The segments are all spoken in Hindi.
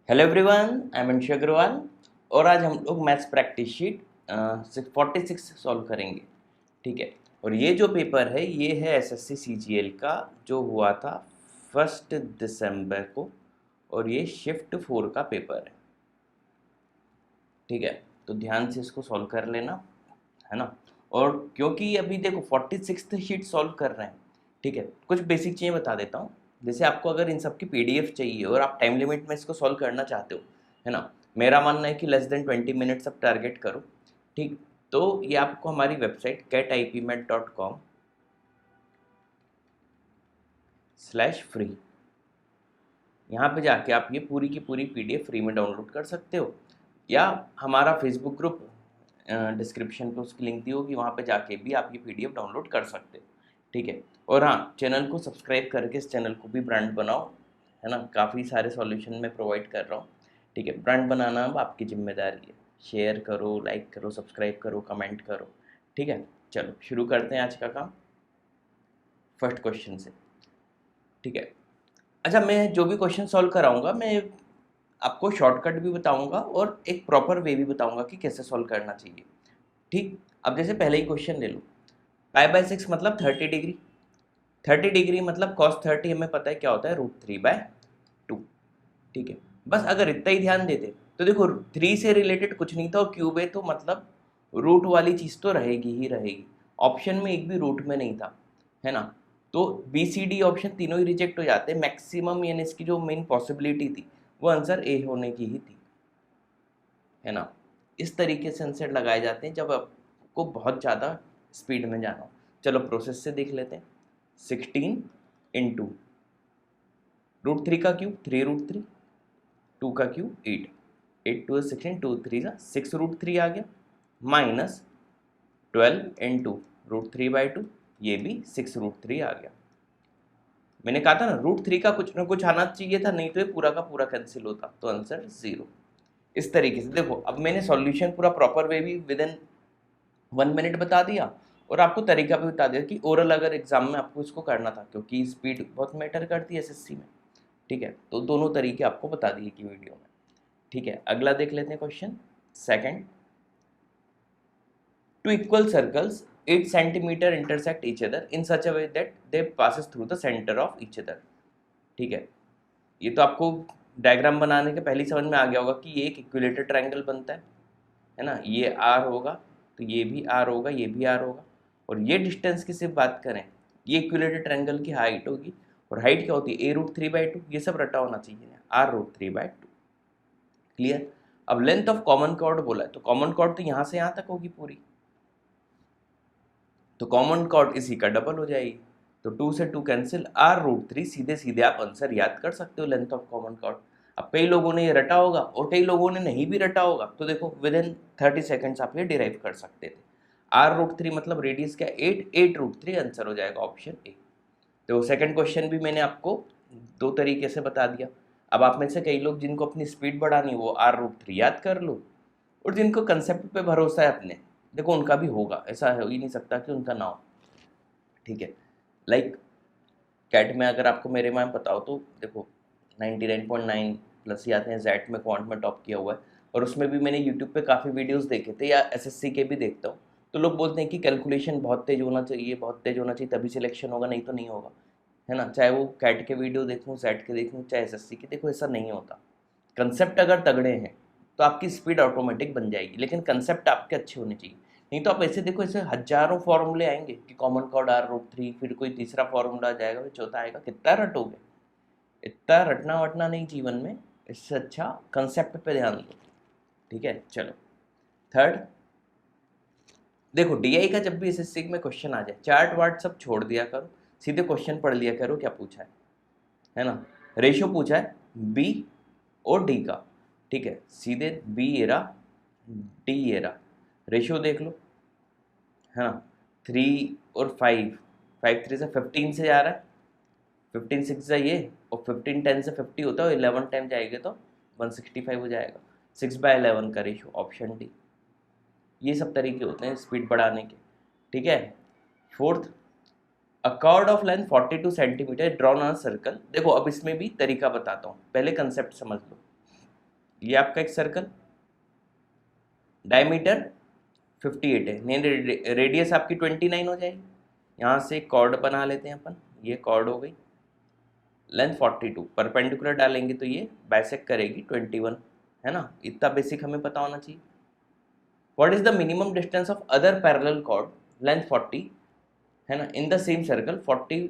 Hello everyone, I am Anshu Agrawal. और आज हम लोग मैथ्स प्रैक्टिस शीट 46 सॉल्व करेंगे। ठीक है। और ये जो पेपर है ये है एसएससी सीजीएल का, जो हुआ था 1 दिसंबर को। और ये शिफ्ट 4 का पेपर है। ठीक है, तो ध्यान से इसको सॉल्व कर लेना, है ना। और क्योंकि अभी देखो 46th शीट सॉल्व कर रहे हैं, ठीक है, कुछ बेसिक चीज़ें बता देता हूँ। जैसे आपको अगर इन सब की पीडीएफ चाहिए और आप टाइम लिमिट में इसको सॉल्व करना चाहते हो, है ना, मेरा मानना है कि लेस देन 20 मिनट्स आप टारगेट करो। ठीक, तो ये आपको हमारी वेबसाइट catipmet.com/free, यहाँ पे जाके आप ये पूरी की पूरी पीडीएफ फ्री में डाउनलोड कर सकते हो, या हमारा फेसबुक ग्रुप डिस्क्रिप्शन पे उसकी लिंक दी होगी, वहाँ पे जाके भी आप ये पीडीएफ डाउनलोड कर सकते हो। ठीक है। और हाँ, चैनल को सब्सक्राइब करके इस चैनल को भी ब्रांड बनाओ, है ना। काफ़ी सारे सॉल्यूशन मैं प्रोवाइड कर रहा हूँ। ठीक है, ब्रांड बनाना अब आपकी जिम्मेदारी है। शेयर करो, लाइक करो, सब्सक्राइब करो, कमेंट करो। ठीक है, चलो शुरू करते हैं आज का काम फर्स्ट क्वेश्चन से। ठीक है। अच्छा, मैं जो भी क्वेश्चन सॉल्व कराऊंगा मैं आपको शॉर्टकट भी बताऊंगा और एक प्रॉपर वे भी बताऊंगा कि कैसे सॉल्व करना चाहिए। ठीक, अब जैसे पहले ही क्वेश्चन ले लो। पाई/6 मतलब 30 डिग्री। 30 डिग्री मतलब cos 30 हमें पता है क्या होता है, √3/2। ठीक है, बस अगर इतना ही ध्यान देते तो देखो 3 से रिलेटेड कुछ नहीं था और क्यूब है, तो मतलब रूट वाली चीज़ तो रहेगी ही रहेगी। ऑप्शन में एक भी रूट में नहीं था, है ना। तो बी सी डी ऑप्शन तीनों ही रिजेक्ट हो जाते। मैक्सिमम यानी इसकी जो मेन पॉसिबिलिटी थी वो आंसर ए होने की ही थी, है ना। इस तरीके से आंसर लगाए जाते हैं जब आपको बहुत ज़्यादा स्पीड में जाना हो। चलो प्रोसेस से देख लेते हैं। 16 इंटू √3 का क्यूब 3√3, 2 का क्यूब 8, 8 2 16, 2 3 6 √3 आ गया, माइनस 12 इंटू √3/2, ये भी 6√3 आ गया। मैंने कहा था ना √3 का कुछ ना कुछ आना चाहिए था, नहीं तो ये पूरा का पूरा कैंसिल होता, तो आंसर 0। इस तरीके से देखो, अब मैंने सॉल्यूशन पूरा प्रॉपर वे भी विद इन 1 मिनट बता दिया, और आपको तरीका भी बता दिया कि ओरल अगर एग्जाम में आपको इसको करना था, क्योंकि स्पीड बहुत मैटर करती है एसएससी में। ठीक है, तो दोनों तरीके आपको बता दिए कि वीडियो में। ठीक है, अगला देख लेते हैं question second. Two equal circles 8 centimetre intersect each other in such a way that they passes through the centre of each other. ठीक है, ये तो आपको डायग्राम बनाने के पहले ही समझ में आ गया होगा कि ये एक इक्विलेटर ट्रायंगल बनता है ना। ये आर होगा तो ये भी आर होगा, ये भी आर होगा। और ये डिस्टेंस की सिर्फ बात करें, ये इक्विलेटर ट्रायंगल की हाइट होगी, और हाइट क्या होती है a√3/2, ये सब रटा होना चाहिए, r√3/2। क्लियर। अब लेंथ ऑफ कॉमन कॉर्ड बोला है, तो कॉमन कॉर्ड तो यहाँ से यहाँ तक होगी पूरी, तो कॉमन कॉर्ड इसी का डबल हो जाएगी। तो 2 से 2 कैंसिल, r√3, सीधे सीधे आप आंसर याद कर सकते हो लेंथ ऑफ कॉमन कॉर्ड। अब कई लोगों ने ये रटा होगा और कई लोगों ने नहीं भी रटा होगा, तो देखो विद इन 30 सेकेंड्स आप ये डिराइव कर सकते थे। r√3 मतलब रेडियस क्या, 8 आंसर हो जाएगा ऑप्शन ए। तो सेकंड क्वेश्चन भी मैंने आपको दो तरीके से बता दिया। अब आप में से कई लोग जिनको अपनी स्पीड बढ़ानी वो r√3 याद कर लो, और जिनको कंसेप्ट पे भरोसा है अपने, देखो उनका भी होगा, ऐसा हो ही नहीं सकता कि उनका ना हो। ठीक है, लाइक कैट में अगर आपको मेरे में बताओ तो देखो 99.9 प्लस ही आते हैं। जैट में क्वांट में टॉप किया हुआ है, और उसमें भी मैंने यूट्यूब पे काफ़ी वीडियोस देखे थे, या एसएससी के भी देखता हूँ। तो लोग बोलते हैं कि कैलकुलेशन बहुत तेज होना चाहिए, बहुत तेज होना चाहिए, तभी सिलेक्शन होगा, नहीं तो नहीं होगा, है ना। चाहे वो कैट के वीडियो देखूँ, जैट के देखूँ, चाहे एसएससी के देखो, ऐसा नहीं होता। कंसेप्ट अगर तगड़े हैं तो आपकी स्पीड ऑटोमेटिक बन जाएगी, लेकिन कंसेप्ट आपके अच्छे होने चाहिए। नहीं तो आप ऐसे देखो, ऐसे हजारों फॉर्मूले आएंगे कि कॉमन कॉर्ड r√3, फिर कोई तीसरा फॉर्मूला आ जाएगा, फिर चौथा आएगा, कितना रटोगे। इतना रटना वटना नहीं जीवन में, इससे अच्छा कंसेप्ट पे ध्यान दो। ठीक है, चलो थर्ड। देखो डीआई का जब भी एसएससी में क्वेश्चन आ जाए, चार्ट वार्ट सब छोड़ दिया करो, सीधे क्वेश्चन पढ़ लिया करो क्या पूछा है ना। रेशियो पूछा है बी और डी का, ठीक है, सीधे बी ये रहा, डी ये रहा, रेशियो देख लो, है ना। 3 और 5, 5 3 से 15 से जा रहा है, 15 6 से ये, और 15 10 से 50 होता है, 11 टाइम जाएगा तो 165 हो जाएगा। 6/11 का रेशियो ऑप्शन डी। ये सब तरीके होते हैं स्पीड बढ़ाने के। ठीक है, fourth, a cord of length 42 centimetre drawn on circle. देखो अब इसमें भी तरीका बताता हूँ, पहले कंसेप्ट समझ लो। ये आपका एक सर्कल, डायमीटर 58 है, नहीं रेडियस आपकी 29 हो जाएगी। यहाँ से कॉर्ड बना लेते हैं अपन, ये कॉर्ड हो गई, लेंथ 42, परपेंडिकुलर डालेंगे तो ये बाइसेक्ट करेगी 21, है ना। इतना बेसिक हमें पता होना चाहिए। What is the minimum distance of other parallel chord, length 40, है ना, in the same circle 40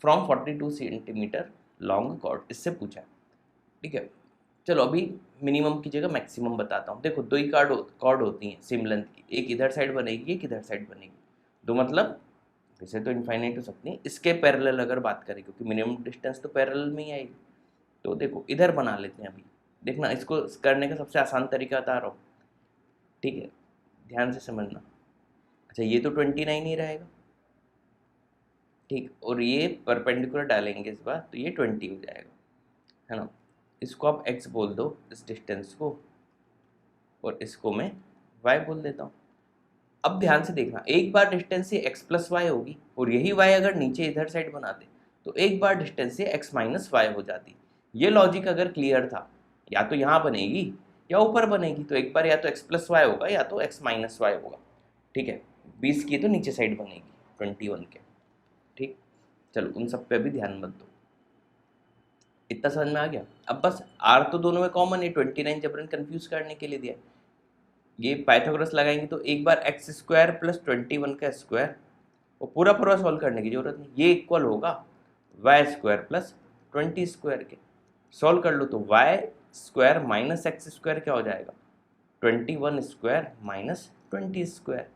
from 42 centimetre long chord, इससे पूछा है। ठीक है, चलो अभी मिनिमम की जगह मैक्सिमम बताता हूँ। देखो दो ही कॉर्ड होती हैं सेम लेंथ की, एक इधर साइड बनेगी एक इधर साइड बनेगी, दो मतलब वैसे तो इनफाइनाइट हो सकती है, इसके पैरेलल अगर बात करें क्योंकि मिनिमम डिस्टेंस तो पैरेलल में ही आएगी। तो देखो इधर बना लेते हैं अभी, देखना इसको करने का सबसे आसान तरीका बता रहा हूँ, ठीक है, ध्यान से समझना। अच्छा ये तो 29 ही रहेगा, ठीक, और ये परपेंडिकुलर डालेंगे इस बार तो ये 20 हो जाएगा, है ना। इसको आप x बोल दो इस डिस्टेंस को, और इसको मैं y बोल देता हूँ। अब ध्यान से देखना, एक बार डिस्टेंस ये x प्लस वाई होगी, और यही y अगर नीचे इधर साइड बनाते तो एक बार डिस्टेंस ये x माइनस वाई हो जाती। ये लॉजिक अगर क्लियर था, या तो यहाँ बनेगी या ऊपर बनेगी, तो एक बार या तो x प्लस वाई होगा या तो x माइनस वाई होगा, ठीक है। 20 की तो नीचे साइड बनेगी 21 के, ठीक। चलो उन सब पे भी ध्यान मत दो, इतना समझ में आ गया। अब बस r तो दोनों में कॉमन है, 29 जबरन कंफ्यूज करने के लिए दिया। ये पाइथागोरस लगाएंगे तो एक बार एक्स स्क्वायर प्लस 21 का स्क्वायर, और पूरा पूरा सॉल्व करने की जरूरत नहीं, ये इक्वल होगा वाई स्क्वायर प्लस 20 स्क्वायर के। सॉल्व कर लो तो y square minus x square क्या हो जाएगा, 21 स्क्वायर माइनस 20 स्क्वायर।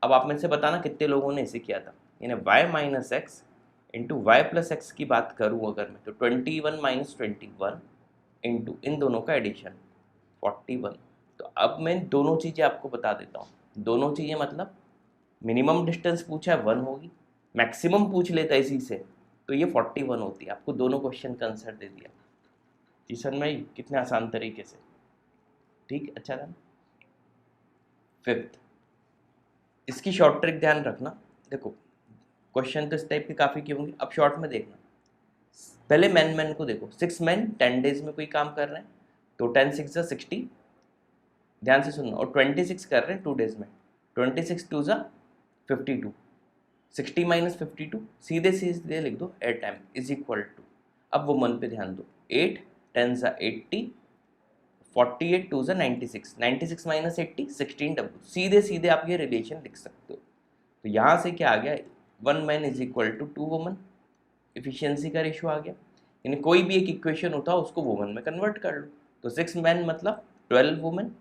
अब आप में से बताना कितने लोगों ने इसे किया था, यानी y minus x into y plus x की बात करूँ अगर मैं, तो 21 माइनस 21 इंटू इन दोनों का एडिशन 41। तो अब मैं दोनों चीज़ें आपको बता देता हूँ। दोनों चीज़ें मतलब मिनिमम डिस्टेंस पूछा है 1 होगी, मैक्सिमम पूछ लेता है इसी से तो ये 41 होती है। आपको दोनों क्वेश्चन का आंसर दे दिया किशन भाई, कितने आसान तरीके से, ठीक। अच्छा था। फिफ्थ, इसकी शॉर्ट ट्रिक ध्यान रखना। देखो क्वेश्चन तो इस टाइप के काफ़ी की होंगे, अब शॉर्ट में देखना। पहले मैन को देखो, 6 मैन 10 डेज में कोई काम कर रहे हैं तो 10 6 ज़ा 60, ध्यान से सुनना, और 26 कर रहे हैं 2 डेज में, 26 2 ज़ा 52, 60 माइनस 52 सीधे सीधे लिख दो, 8 टाइम इज इक्वल टू, अब वो मन पे ध्यान दो, 8 10 ज़ा 80, 48 2 ज़ा 96, 96 माइनस 80 16 डब्ल्यू, सीधे सीधे आप ये रिलेशन लिख सकते हो। तो यहाँ से क्या आ गया, 1 man is equal to 2 woman, efficiency का रेशो आ गया, यानी कोई भी एक इक्वेशन होता है उसको वुमन में कन्वर्ट कर लो। तो 6 मैन मतलब 12 वुमन,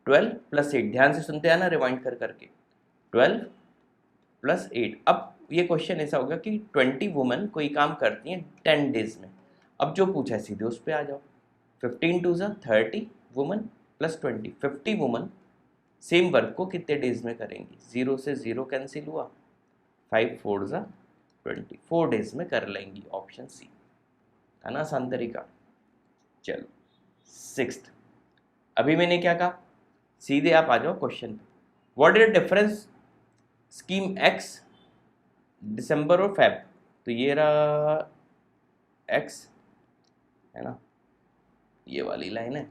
12 प्लस 8, ध्यान से सुनते हैं ना रिवाइंड कर करके, 12 प्लस 8। अब ये क्वेश्चन ऐसा होगा कि 20 वुमन कोई काम करती हैं 10 डेज में, अब जो पूछा है सीधे उस पर आ जाओ, 15 2 ज़ा 30 woman plus 20, 50 woman same work को कितने डेज में करेंगी, 0 से 0 कैंसिल हुआ, 5 4 ज़ा 20, 4 डेज में कर लेंगी, ऑप्शन सी, है ना आसान तरीका। चलो 6th, अभी मैंने क्या कहा, सीधे आप आ जाओ क्वेश्चन पे। What is difference scheme ex December और फेब, तो ये रहा एक्स, है ना, ये वाली लाइन है,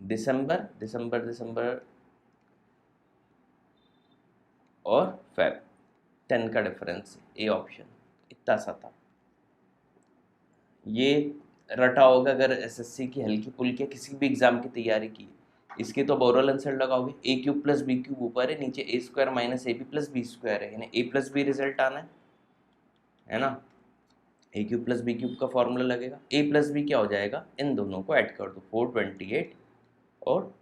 दिसंबर दिसंबर दिसंबर और फेब 10 का डिफरेंस, ए ऑप्शन, इतना सा था। ये रटा होगा अगर एसएससी की हल्की पुल्की किसी भी एग्जाम की तैयारी की, इसके तो ओरल आंसर लगाओगे, a cube plus b cube ऊपर है, नीचे a square minus a b plus b square है, यानी ए प्लस बी रिजल्ट आना है ना। A cube plus b cube का फॉर्मूला लगेगा, ए प्लस बी क्या हो जाएगा, इन दोनों को ऐड कर दो, 428 और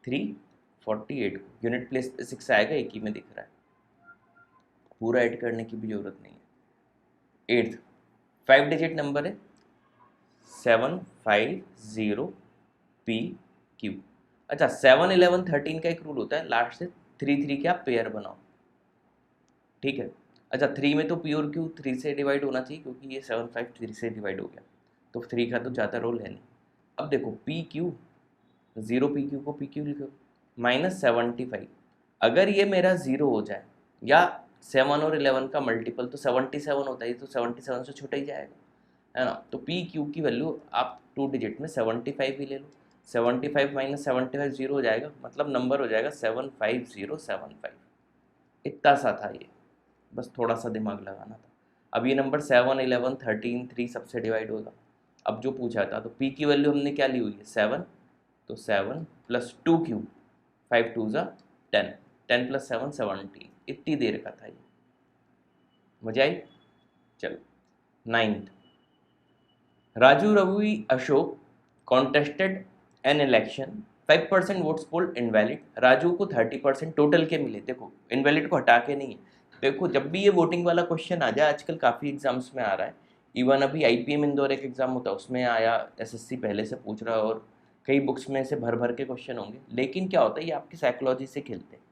348, यूनिट प्लेस पे 6 आएगा, एक ही में दिख रहा है, पूरा ऐड करने की भी जरूरत नहीं है। 8th 5 डिजिट नंबर है 750 पी क्यू। अच्छा 7 11 13 का एक रूल होता है, लास्ट से 3 3 के आप पेयर बनाओ, ठीक है। अच्छा 3 में तो प्योर क्यू 3 से डिवाइड होना चाहिए क्योंकि ये 7 5 3 से डिवाइड हो गया, तो 3 का तो ज़्यादा रोल है नहीं। अब देखो पी क्यू, 0 पी क्यू को पी क्यू लिखो, -75, अगर ये मेरा 0 हो जाए या 7 और 11 का मल्टीपल तो 77 होता है, तो 77 से छोटा ही जाएगा, है ना। तो पी क्यू की वैल्यू आप 2 डिजिट में 75 ही ले लो, 75 माइनस 75 जीरो हो जाएगा, मतलब नंबर हो जाएगा 75075। इतना सा था ये, बस थोड़ा सा दिमाग लगाना था। अब ये नंबर 7, 11, 13, 3 सबसे डिवाइड होगा। अब जो पूछा था तो पी की वैल्यू हमने क्या ली हुई है 7, तो 7 प्लस 2 क्यू, 5 2 ज़ा 10, 10 प्लस 7 17, इतनी देर का था ये। मजा आई। चलो 9th, Raju Ravi Ashok contested an election, 5% votes poll invalid. Raju को 30% टोटल के मिले, देखो इनवैलिड को हटा के नहीं है। देखो जब भी ये वोटिंग वाला क्वेश्चन आ जाए, आजकल काफ़ी एग्जाम्स में आ रहा है, इवन अभी IPM इंदौर एक एग्जाम होता है उसमें आया, SSC पहले से पूछ रहा है, और कई बुक्स में से भर भर के क्वेश्चन होंगे। लेकिन क्या होता है, ये आपकी साइकोलॉजी से खेलते हैं।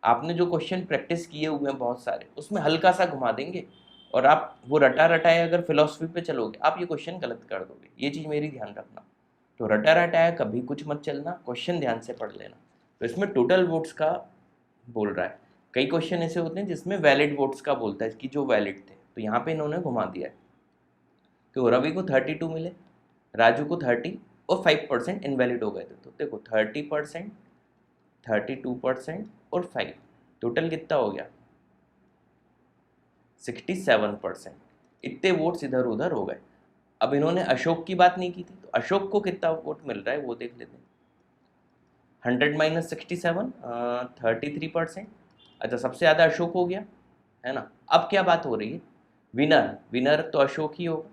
आपने जो क्वेश्चन प्रैक्टिस किए हुए हैं बहुत सारे, उसमें हल्का सा घुमा देंगे, और आप वो रटा रटाए अगर फिलोसफी पे चलोगे, आप ये क्वेश्चन गलत कर दोगे। ये चीज़ मेरी ध्यान रखना। तो रटा रटाया कभी कुछ मत चलना, क्वेश्चन ध्यान से पढ़ लेना। तो इसमें टोटल वोट्स का बोल रहा है, कई क्वेश्चन ऐसे होते हैं जिसमें वैलिड वोट्स का बोलता है कि जो वैलिड थे, तो यहाँ पे इन्होंने घुमा दिया है। तो रवि को 32 मिले, राजू को 30, और 5% इनवैलिड हो गए थे। तो देखो 30%, 32% और 5, टोटल कितना हो गया 67%। इतने वोट्स इधर उधर हो गए। अब इन्होंने अशोक की बात नहीं की थी, तो अशोक को कितना वोट मिल रहा है वो देख लेते हैं। 100 माइनस 67, 33%। अच्छा, सबसे ज़्यादा अशोक हो गया, है ना। अब क्या बात हो रही है, विनर, विनर तो अशोक ही होगा।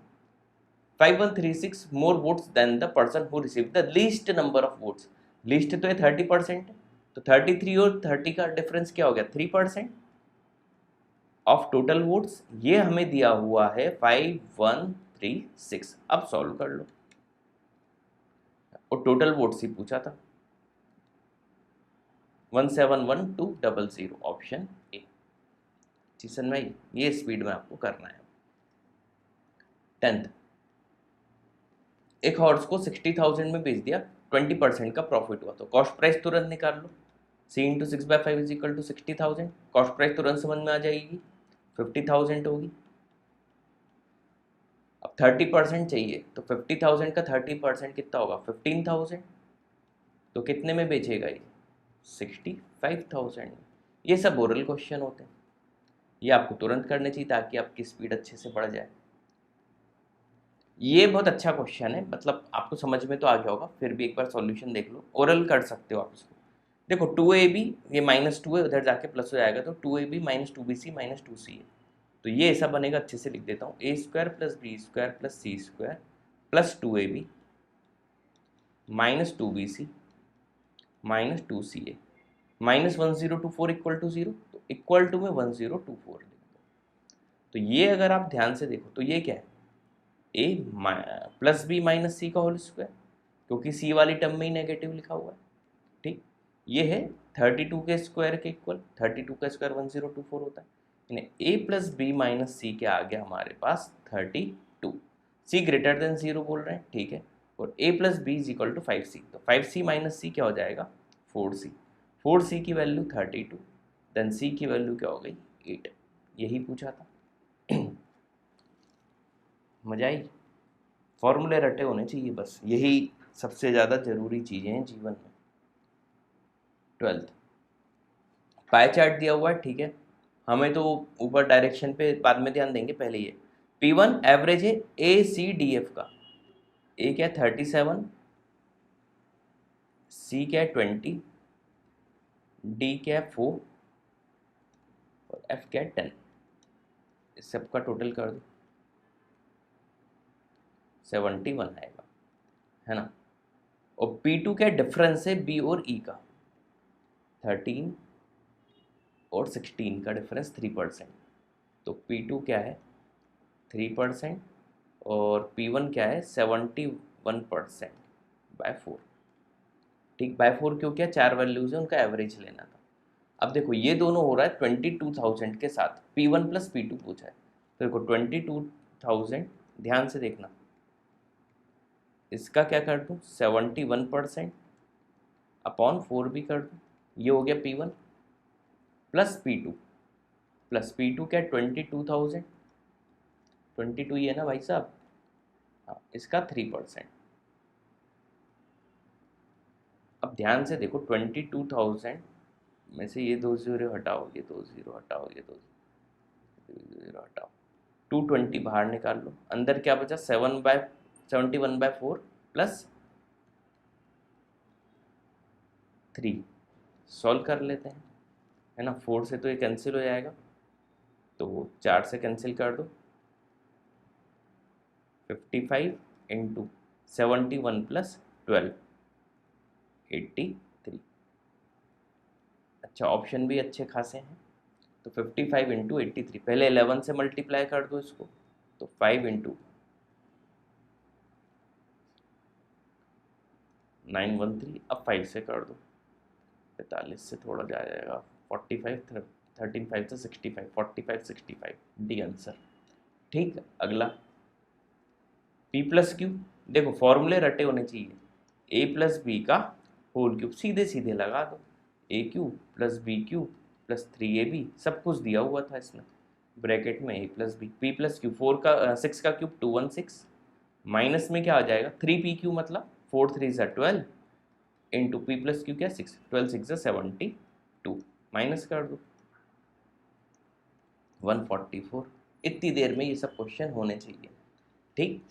5136 more votes than the person who receive the least number of votes. Least तो ये 30% है, तो 33 और 30 का डिफरेंस क्या हो गया 3% ऑफ टोटल वोट्स। ये हमें दिया हुआ है 5136। अब सॉल्व कर लो, और टोटल वोट्स ही पूछा था 171200, ऑप्शन ए। सीजन में ये स्पीड में आपको करना है। 10th, एक हॉर्स को 60,000 में बेच दिया, 20% का प्रॉफिट हुआ, तो कॉस्ट प्राइस तुरंत निकाल लो। C into 6/5 is equal to 60,000। Cost price तुरंत समझ में आ जाएगी, 50,000 होगी। अब 30% चाहिए, तो 50,000 का 30% कितना होगा 15,000। तो कितने में बेचेगा ये 65,000। ये सब ओरल क्वेश्चन होते हैं, ये आपको तुरंत करने चाहिए ताकि आपकी स्पीड अच्छे से बढ़ जाए। ये बहुत अच्छा क्वेश्चन है, मतलब आपको समझ में तो आ गया होगा, फिर भी एक बार सॉल्यूशन देख लो, ओरल कर सकते हो आप इसको। देखो 2AB, ये -2 है, उधर जाके प्लस हो जाएगा, तो 2AB minus 2BC minus 2C है। तो ये ऐसा बनेगा, अच्छे से लिख देता हूँ, A² + B² + C² plus 2AB minus 2BC minus 2CA minus 1024 equal to 0, तो इक्वल टू में 1024 लिख दो। तो ये अगर आप ध्यान से देखो तो ये क्या है, A plus B minus C का होल स्क्वायर, क्योंकि C वाली टर्म में ही नेगेटिव लिखा हुआ है। ठीक, ये है 32 के स्क्वायर के इक्वल, 32 का स्क्वायर 1024 होता है, यानी A plus B minus C के आगे हमारे पास 32। C ग्रेटर देन 0 बोल रहे हैं, ठीक है, और A plus B is equal to 5C, तो 5C माइनस C क्या हो जाएगा 4C। 4C की वैल्यू 32, देन C की वैल्यू क्या हो गई 8। यही पूछा था। मजा आई। फॉर्मूले रटे होने चाहिए, बस यही सबसे ज़्यादा ज़रूरी चीज़ें हैं जीवन में। 12th, पाई चार्ट दिया हुआ है, ठीक है, हमें तो ऊपर डायरेक्शन पे बाद में ध्यान देंगे, पहले ये P1 एवरेज है ACDF का। A क्या है 37, C क्या है 20, D क्या है 4, और F क्या है 10। इस सबका टोटल कर दो 71 आएगा, है ना। और P2 क्या डिफरेंस है B और E का, 13 और 16 का डिफरेंस 3%, तो P2 क्या है 3%, और P1 क्या है 71% बाय 4। ठीक, बाय 4 क्यों, क्या 4 वैल्यूज है, उनका एवरेज लेना था। अब देखो ये दोनों हो रहा है 22,000 के साथ, P1 प्लस P2 पूछा है, तो देखो 22,000, ध्यान से देखना, इसका क्या कर दूँ 71% अपॉन 4 भी कर दूँ, ये हो गया P1 plus P2, plus P2 क्या 22,000, 22 ही है ना भाई साहब, हाँ, इसका 3%। अब ध्यान से देखो, 22,000 में से ये 2 जीरो हटाओ, ये 2 जीरो हटाओ, ये 2 जीरो हटाओ, 220 बाहर निकाल लो, अंदर क्या बचा, 71/4 प्लस 3। सॉल्व कर लेते हैं, है ना। 4 से तो ये कैंसिल हो जाएगा, तो 4 से कैंसिल कर दो। 55 इंटू 71 प्लस 12, 83। अच्छा, ऑप्शन भी अच्छे खासे हैं। तो 55 इंटू 83, पहले 11 से मल्टीप्लाई कर दो इसको, तो 5 इंटू 913, अब 5 से कर दो, 45 से थोड़ा जा जाएगा, 45, 13 5 से 65, 45 65, डी आंसर। ठीक, अगला p प्लस क्यू। देखो फॉर्मूले रटे होने चाहिए, a प्लस बी का होल क्यूब, सीधे सीधे लगा दो, a cube plus b cube plus 3ab, सब कुछ दिया हुआ था इसमें, ब्रैकेट में a plus b, p plus q 6 का क्यूब 216, माइनस में क्या आ जाएगा 3p क्यू, मतलब 4 3 ज़ा 12 इंटू p प्लस क्यू क्या 6, 12 6 ज़ा 72, माइनस कर दो 144। इतनी देर में ये सब क्वेश्चन होने चाहिए। ठीक,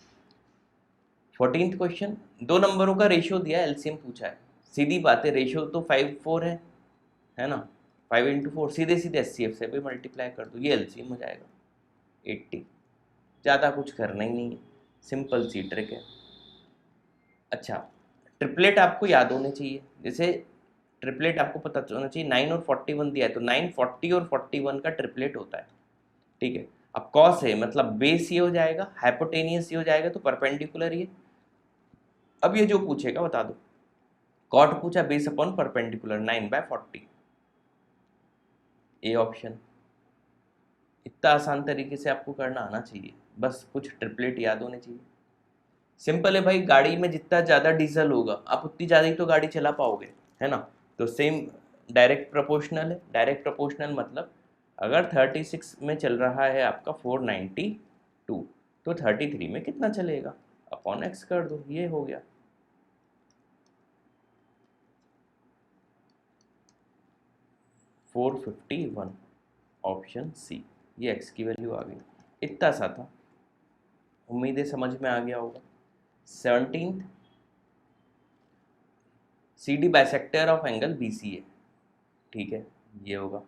14th क्वेश्चन, दो नंबरों का रेशियो दिया है, एलसीएम पूछा है। सीधी बात है, रेशियो तो 5 4 है ना। 5 इंटू 4, सीधे सीधे एचसीएफ से भी मल्टीप्लाई कर दो, ये एलसीएम हो जाएगा 80। ज़्यादा कुछ करना ही नहीं है, सिंपल सी ट्रिक है। अच्छा, ट्रिपलेट आपको याद होने चाहिए, जैसे ट्रिपलेट आपको पता होना चाहिए, 9 और 41 दिया है, तो 9 40 और 41 का ट्रिपलेट होता है। ठीक है, अब कॉस है मतलब बेस ये हो जाएगा, हाइपोटेनियस ये हो जाएगा, तो परपेंडिकुलर ये। अब ये जो पूछेगा बता दो, कॉट पूछा, base upon perpendicular 9/40, A option. इतना आसान तरीके से आपको करना आना चाहिए, बस कुछ ट्रिपलेट याद होने चाहिए। सिंपल है भाई, गाड़ी में जितना ज़्यादा डीजल होगा आप उतनी ज़्यादा ही तो गाड़ी चला पाओगे, है ना। तो सेम डायरेक्ट प्रोपोर्शनल है। डायरेक्ट प्रोपोर्शनल मतलब अगर 36 में चल रहा है आपका 492, तो 33 में कितना चलेगा, अपॉन एक्स कर दो, ये हो गया। फोर 451, ऑप्शन सी, ये एक्स की वैल्यू आ गई। इतना सा था, उम्मीद है समझ में आ गया होगा। 17th, C D bisector of angle B C A. ठीक है, ये होगा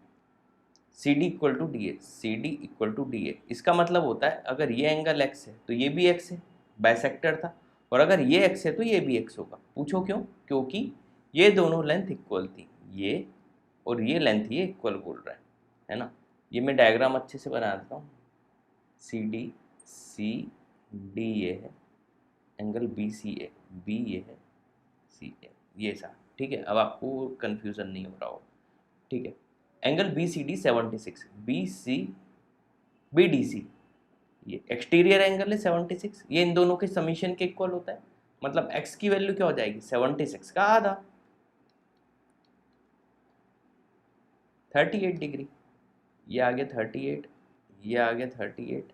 C D equal to D A, C D equal to D A. इसका मतलब होता है अगर ये एंगल एक्स है तो ये भी एक्स है, बाइसेक्टर था, और अगर ये एक्स है तो ये भी एक्स होगा। पूछो क्यों, क्योंकि ये दोनों लेंथ इक्वल थी, ये और ये लेंथ ये इक्वल बोल रहा है ना। ये मैं डायग्राम अच्छे से बना देता हूँ, सी डी ए है, एंगल बी सी ए, बी ये है, सी ए, ये सा। ठीक है, अब आपको कन्फ्यूज़न नहीं हो रहा हो। ठीक है, angle B C D 76, B D C, ये एक्सटीरियर एंगल है 76, ये इन दोनों के समीशन के इक्वल होता है, मतलब एक्स की वैल्यू क्या हो जाएगी 76 का आधा, 38 डिग्री। ये आ गया 38, ये आ गया 38,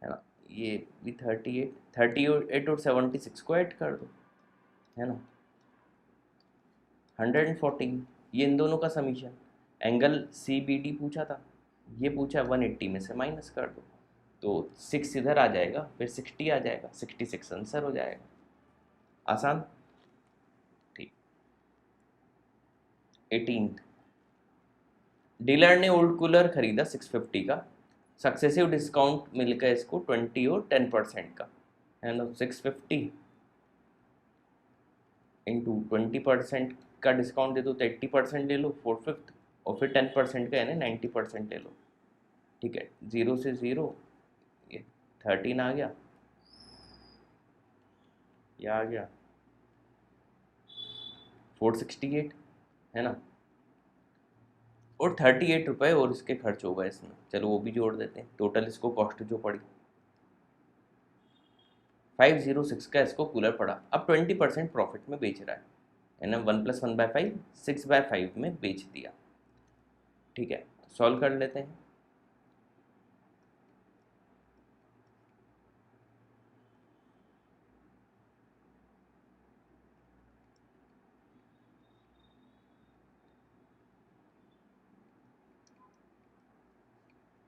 है ना, ये भी 38, 38 और 76 को ऐड कर दो, है ना, 114। ये इन दोनों का summation, angle C B D पूछा था, ये पूछा 180 में से माइनस कर दो, तो 6 इधर आ जाएगा, फिर 60 आ जाएगा, 66 आंसर हो जाएगा। आसान। ठीक, 18th, डीलर ने ओल्ड कूलर खरीदा 650 का, सक्सेसिव डिस्काउंट मिलकर इसको 20 और 10% का, है ना। 650 इंटू 20% का डिस्काउंट दे दो तो 80% ले लो, 4/5, और फिर 10% का यानी 90% ले लो। ठीक है, 0 से 0, ये 13 आ गया, ये आ गया 468, है ना, और 38 रुपये और इसके खर्च होगा इसमें, चलो वो भी जोड़ देते हैं, टोटल इसको कॉस्ट जो पड़ी 506 का इसको कूलर पड़ा। अब 20% प्रॉफिट में बेच रहा है ना, 1 + 1/5, 6/5 में बेच दिया। ठीक है, सॉल्व कर लेते हैं।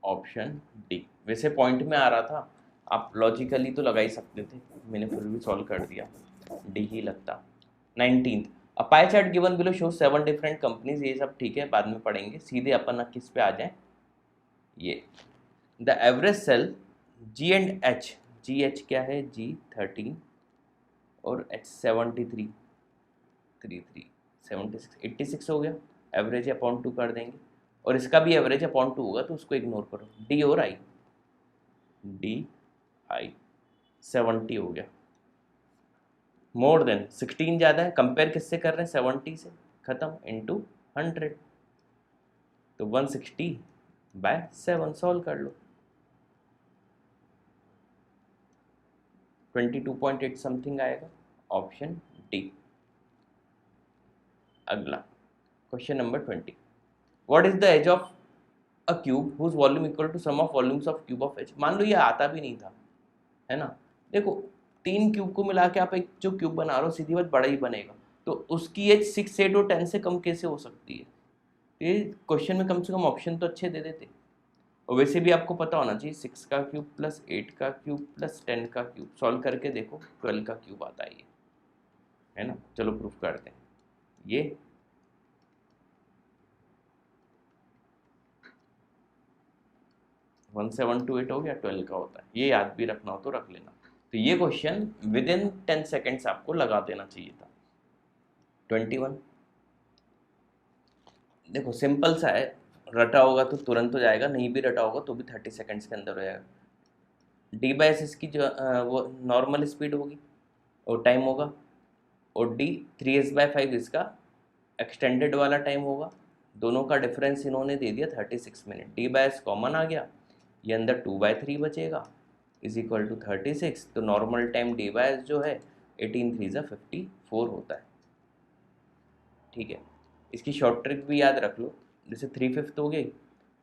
Option D. वैसे पॉइंट में आ रहा था, आप लॉजिकली तो लगा ही सकते थे, मैंने फिर भी सॉल्व कर दिया, डी ही लगता। 19th, a pie chart given below show 7 different companies, ये सब ठीक है बाद में पढ़ेंगे, सीधे अपन किस पे आ जाए, ये the average sale G and H, G H क्या है, जी 13 और एच 73, 33 76 86 हो गया, एवरेज अपॉन 2 कर देंगे, और इसका भी एवरेज अपॉन 2 होगा तो उसको इग्नोर करो, डी और आई, डी आई 70 हो गया, मोर देन 16 ज़्यादा है, कंपेयर किससे कर रहे हैं, 70 से, खत्म, इनटू 100, तो 160/7 सॉल्व कर लो, 22.8 समथिंग आएगा, ऑप्शन डी। अगला question number 20, what is the edge of a cube whose volume equal to sum of volumes of cube of H. मान लो ये आता भी नहीं था, है ना, देखो 3 क्यूब को मिला के आप एक जो क्यूब बना रहे हो सीधी बात बड़ा ही बनेगा, तो उसकी एज 6, 8 और 10 से कम कैसे हो सकती है, ये क्वेश्चन में कम से कम ऑप्शन तो अच्छे दे देते, और वैसे भी आपको पता होना चाहिए 6 का क्यूब प्लस 8 का क्यूब प्लस 10 का क्यूब, सॉल्व करके देखो 12 का क्यूब आता है ना, चलो प्रूफ करते हैं, ये 1728 हो गया, 12 का होता है, ये याद भी रखना हो तो रख लेना, तो ये क्वेश्चन विद इन 10 सेकेंड्स आपको लगा देना चाहिए था। 21, देखो सिंपल सा है, रटा होगा तो तुरंत हो जाएगा, नहीं भी रटा होगा तो भी 30 सेकेंड्स के अंदर हो जाएगा। डी बाई एस इसकी जो वो नॉर्मल स्पीड होगी और टाइम होगा, और डी 3s/5 इसका एक्सटेंडेड वाला टाइम होगा, दोनों का डिफरेंस इन्होंने दे दिया 36 minute, D by S common आ गया, ये अंदर 2/3 बचेगा इज इक्वल टू 36, तो normal time D by S जो है 18 3 54 होता है, ठीक है। इसकी शॉर्ट ट्रिक भी याद रख लो, जैसे 3/5 हो गई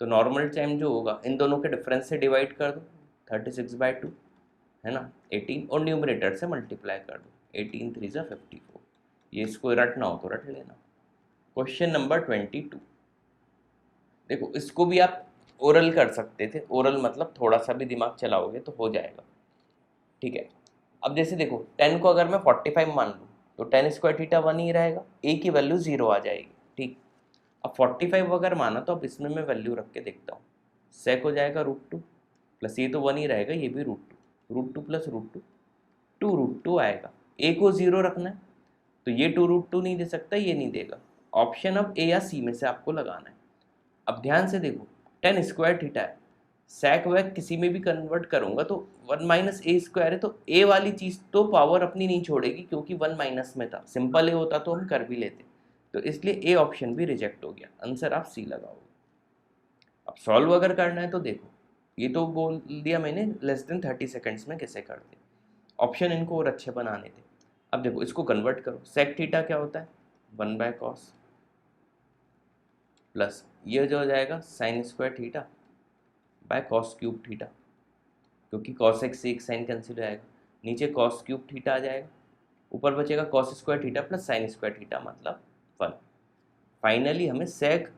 तो नॉर्मल टाइम जो होगा इन दोनों के डिफरेंस से डिवाइड कर दो 36/2, है ना, 18 और न्यूमरेटर से मल्टीप्लाई कर दो, 18 3 54, ये इसको रटना हो तो रट लेना। क्वेश्चन नंबर 22, देखो इसको भी आप ओरल कर सकते थे, ओरल मतलब थोड़ा सा भी दिमाग चलाओगे तो हो जाएगा, ठीक है। अब जैसे देखो 10 को अगर मैं 45 मान लूँ तो 10 स्क्वायर थीटा 1 ही रहेगा, ए की वैल्यू 0 आ जाएगी, ठीक। अब 45 अगर माना तो अब इसमें मैं वैल्यू रख के देखता हूँ, सेक हो जाएगा √2 प्लस ये तो 1 ही रहेगा, ये भी √2 प्लस √2 2√2 आएगा, ए को 0 रखना है तो ये 2√2 नहीं दे सकता, ये नहीं देगा, ऑप्शन अब ए या सी में से आपको लगाना है। अब ध्यान से देखो 10 स्क्वायर थीटा है, सैक वैक किसी में भी कन्वर्ट करूंगा तो 1 माइनस ए स्क्वायर है, तो ए वाली चीज़ तो पावर अपनी नहीं छोड़ेगी क्योंकि 1 माइनस में था, सिंपल ए होता तो हम कर भी लेते, तो इसलिए ए ऑप्शन भी रिजेक्ट हो गया, आंसर आप सी लगाओगे। अब सॉल्व अगर करना है तो देखो, ये तो बोल दिया मैंने लेस देन 30 सेकेंड्स में कैसे करते, ऑप्शन इनको और अच्छे बनाने थे। अब देखो इसको कन्वर्ट करो, सेक थीटा क्या होता है 1/cos प्लस ये जो हो जाएगा sine square theta by cos cube theta, क्योंकि कॉस एक्स से एक साइन कैंसिल हो जाएगा, नीचे कॉस क्यूब थीटा आ जाएगा, ऊपर बचेगा cos square theta plus sine square theta मतलब 1। फाइनली हमें सेक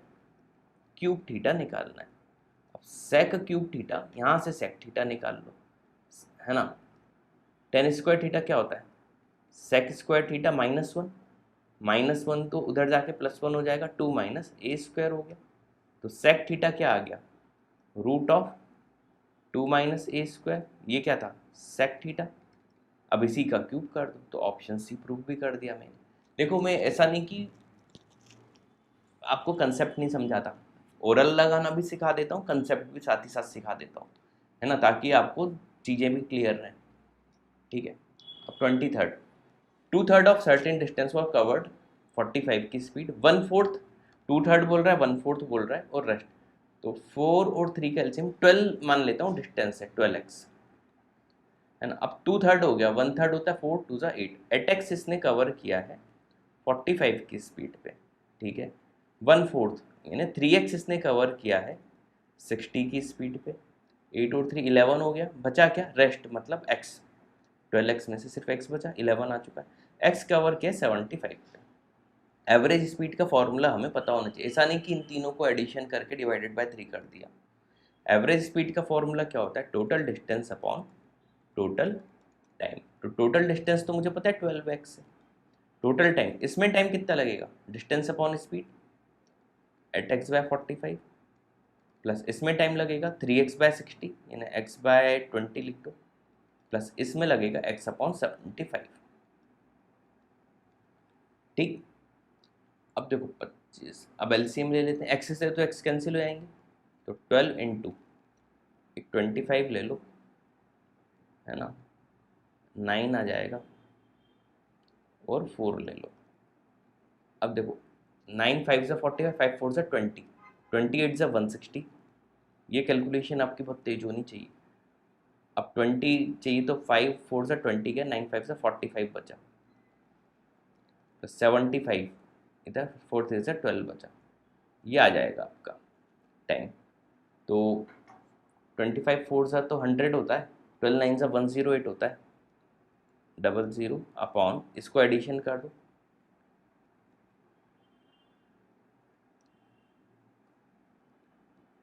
क्यूब थीटा निकालना है, अब सेक क्यूब थीटा यहाँ से सेक थीटा निकाल लो, है ना, 10 स्क्वायर थीटा क्या होता है सेक स्क्वायर थीटा -1 तो उधर जाके +1 हो जाएगा, 2 माइनस ए स्क्वायर हो गया, तो सेक थीटा क्या आ गया √2 माइनस ए स्क्वायर, ये क्या था सेक थीटा, अब इसी का क्यूब कर दो, तो ऑप्शन सी प्रूव भी कर दिया मैंने। देखो मैं ऐसा नहीं कि आपको कंसेप्ट नहीं समझाता, ओरल लगाना भी सिखा देता हूँ, कंसेप्ट भी साथ ही साथ सिखा देता हूँ, है ना, ताकि आपको चीज़ें भी क्लियर रहें, ठीक है। अब 23rd, 2/3 of certain distance was covered 45 की स्पीड, 1/4, 2/3 बोल रहा है 1/4 बोल रहा है और रेस्ट, तो 4 और 3 का एलसीएम 12 मान लेता हूँ, डिस्टेंस है 12x, है ना। अब 2/3 हो गया, 1/3 होता है 4 2 8, 8x इसने कवर किया है 45 की स्पीड पे, ठीक है। 1/4 यानी 3x इसने कवर किया है 60 की स्पीड पे, 8 और 3 11 हो गया, बचा क्या रेस्ट मतलब x, 12x में से सिर्फ x बचा, 11 आ चुका है, x कवर किया 75 पे। एवरेज स्पीड का फॉर्मूला हमें पता होना चाहिए, ऐसा नहीं कि इन तीनों को एडिशन करके डिवाइडेड बाय 3 कर दिया, एवरेज स्पीड का फॉर्मूला क्या होता है, total distance upon total time. तो टोटल डिस्टेंस तो मुझे पता है 12x है, टोटल टाइम, इसमें टाइम कितना लगेगा, distance upon speed eight x by 45 plus इसमें टाइम लगेगा 3x बाय 60 यानी x बाय 20 लिख दो, प्लस इसमें लगेगा x अपॉन 75। ठीक, अब देखो 25, अब एलसीएम ले लेते हैं, x से तो x कैंसिल हो जाएंगे, तो 12 इंटू 25 ले लो, है ना, 9 आ जाएगा और 4 ले लो। अब देखो 9 5 से 45, 5 4 से 20, 28 से 160, ये कैलकुलेशन आपकी बहुत तेज होनी चाहिए। अब 20 चाहिए तो 5 4 से 20 गया, 9 5 से 45 बचा, तो 75 इधर 4 3 से 12 बचा, ये आ जाएगा आपका टाइम। तो 25 4 से तो 100 होता है, 12 9 से 108 होता है, 00 अपॉन इसको एडिशन कर दो,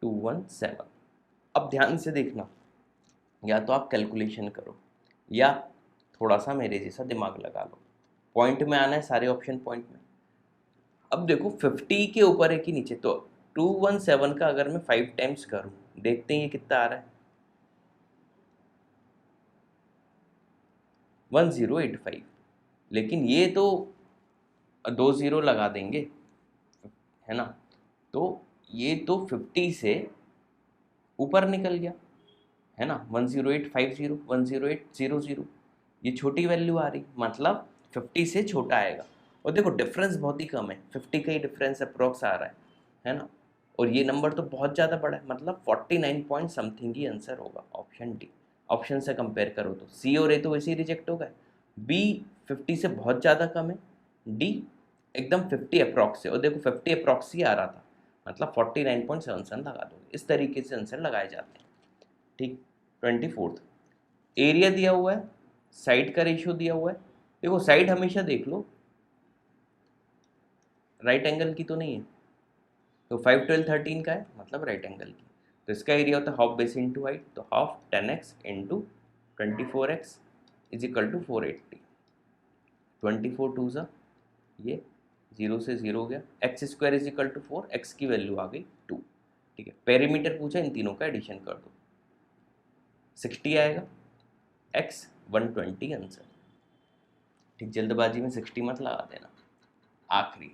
217। अब ध्यान से देखना, या तो आप कैलकुलेशन करो या थोड़ा सा मेरे जैसा दिमाग लगा लो, पॉइंट में आना है, सारे ऑप्शन पॉइंट में। अब देखो 50 के ऊपर है कि नीचे, तो 217 का अगर मैं 5 टाइम्स करूं, देखते हैं ये कितना आ रहा है, 1085। लेकिन ये तो 2 0 लगा देंगे, है ना, तो ये तो 50 से ऊपर निकल गया, है ना, 10850 10800, ये छोटी वैल्यू आ रही, मतलब 50 से छोटा आएगा। और देखो डिफरेंस बहुत ही कम है, 50 का ही डिफरेंस अप्रोक्स आ रहा है ना, और ये नंबर तो बहुत ज़्यादा बड़ा है, मतलब 49 पॉइंट समथिंग ही आंसर होगा ऑप्शन डी। ऑप्शन से कंपेयर करो तो सी और ए तो वैसे ही रिजेक्ट हो गए, बी 50 से बहुत ज़्यादा कम है, डी एकदम 50 अप्रॉक्स है, और देखो 50 अप्रॉक्स ही आ रहा था, मतलब 49.77 लगा दो। इस तरीके से आंसर लगाए जाते हैं। ठीक, 24th, एरिया दिया हुआ है, साइड का रेशियो दिया हुआ है। देखो साइड हमेशा देख लो राइट एंगल की तो नहीं है, तो 5 12 13 का है, मतलब राइट एंगल की, तो इसका एरिया होता है हाफ बेस इंटू हाइट, तो half 10x into 24x is equal to 480, 24 टू सा ये 0 से 0 हो गया, x square is equal to 4, x की वैल्यू आ गई 2। ठीक है, पेरीमीटर पूछा, इन तीनों का एडिशन कर दो, 60 आएगा, एक्स 120 आंसर। ठीक, जल्दबाजी में 60 मत लगा देना। आखिरी,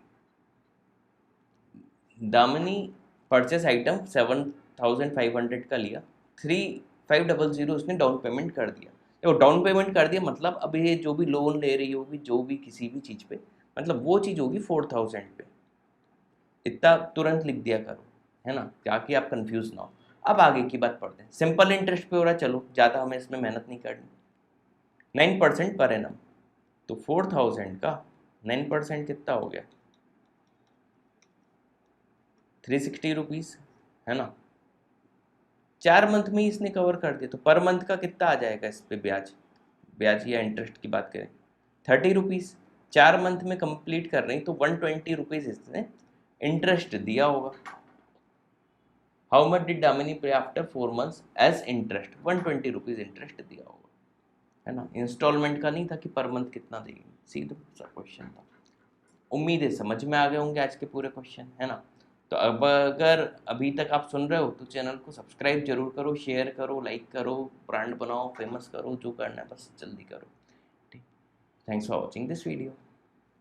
दामिनी परचेस आइटम 7500 का लिया, 3500 उसने डाउन पेमेंट कर दिया। देखो डाउन पेमेंट कर दिया मतलब अब ये जो भी लोन ले रही होगी, जो भी किसी भी चीज़ पे, मतलब वो चीज़ होगी 4000 पे, इतना तुरंत लिख दिया करो, है ना, ताकि आप कंफ्यूज ना हो। अब आगे की बात पढ़ते हैं। सिंपल इंटरेस्ट पे हो रहा है, चलो ज़्यादा हमें इसमें मेहनत नहीं करनी, 9% पर एनम, तो 4000 का 9% कितना हो गया, 360 रुपीज़, है ना, 4 मंथ में ही इसने कवर कर दिया, तो पर मंथ का कितना आ जाएगा इस पे ब्याज, ब्याज या इंटरेस्ट की बात करें 30 रुपीज़, 4 मंथ में कंप्लीट कर रही, तो 120 रुपीज़ इसने इंटरेस्ट दिया होगा। How much did Damini pay after 4 months as interest, 120 rupees interest दिया होगा, है ना, इंस्टॉलमेंट का नहीं था कि पर मंथ कितना देगी, सीधा सा क्वेश्चन था। उम्मीद है समझ में आ गए होंगे आज के पूरे क्वेश्चन, है ना। तो अब अगर अभी तक आप सुन रहे हो तो चैनल को सब्सक्राइब जरूर करो, शेयर करो, लाइक करो, ब्रांड बनाओ, फेमस करो, जो करना है बस जल्दी करो। ठीक, thanks for watching this video.